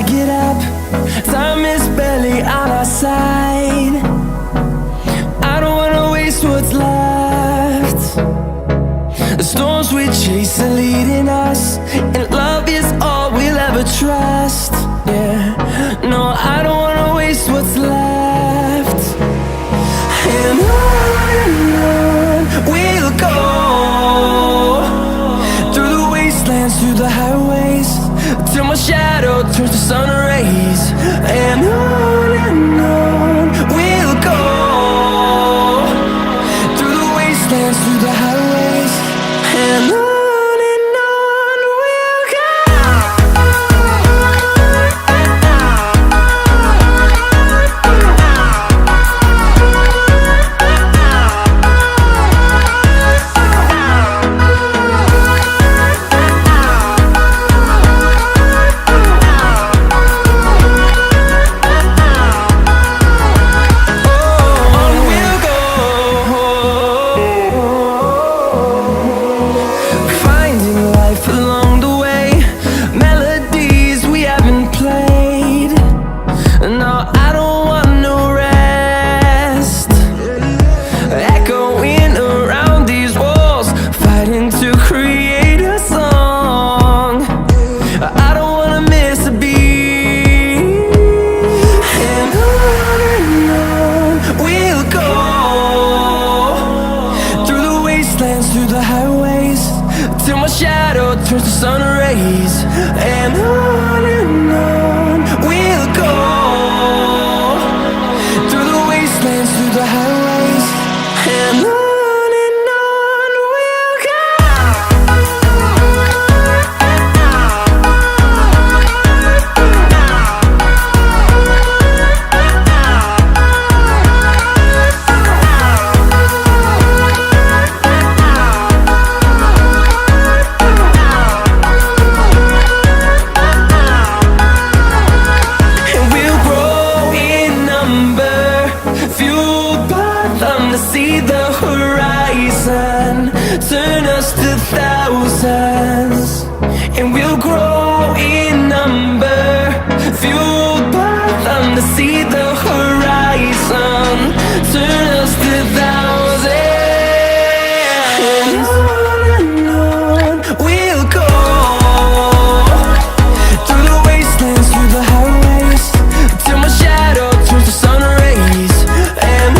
get up. Time is barely on our side. I don't wanna waste what's left. The storms we chase are leading us, and love is all we'll ever trust. Yeah, no, I don't wanna waste what's left. And on we'll go, through the wastelands, through the highways, till my shadow turns to sun rays. And on we'll go, through the wastelands, through the highways, and on we'll go. Along the way, melodies we haven't played. No, I don't want no rest. Echoing around these walls, fighting to create a song. I don't wanna miss a beat. And on we'll go, through the wastelands, through the highways, till my shadow turns to sun rays. And on we'll go, through the wastelands, through the highways, and on we'll go. To see the horizon turn us to thousands, and we'll grow in number, fueled by them. To see the horizon turn us to thousands, and on we'll go, through the wastelands, through the highways, till my shadow turns to sun rays. And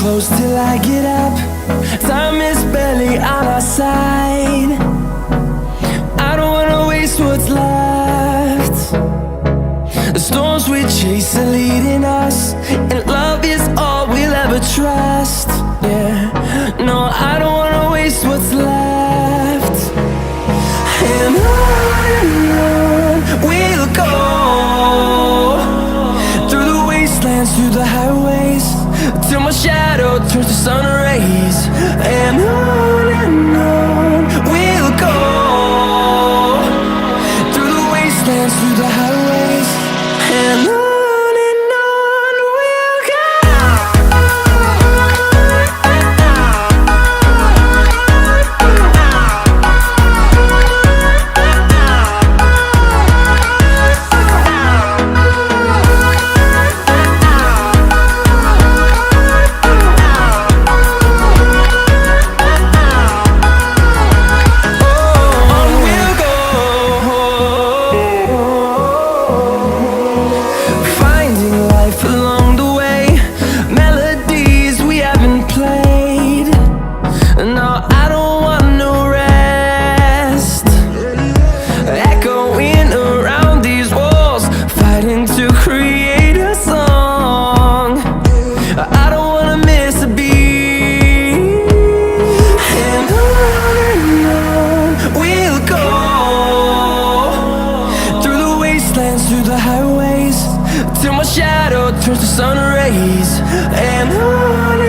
close till I get up. Time is barely on our side. I don't wanna waste what's left. The storms we chase are leading us, and love is all we'll ever trust. Yeah, no, I don't wanna waste what's left. And on we'll go, through the wastelands, through the highways, till my shadow turns to sun rays. And on we'll go, through the wastelands, through the highways, and on we'll go. Along the way, melodies we haven't played. No, I don't want no rest. Echoing around these walls, fighting to create a song. I don't wanna miss a beat. And on we'll go, through the wastelands, through the highways, till my shadow turns to sun rays. And on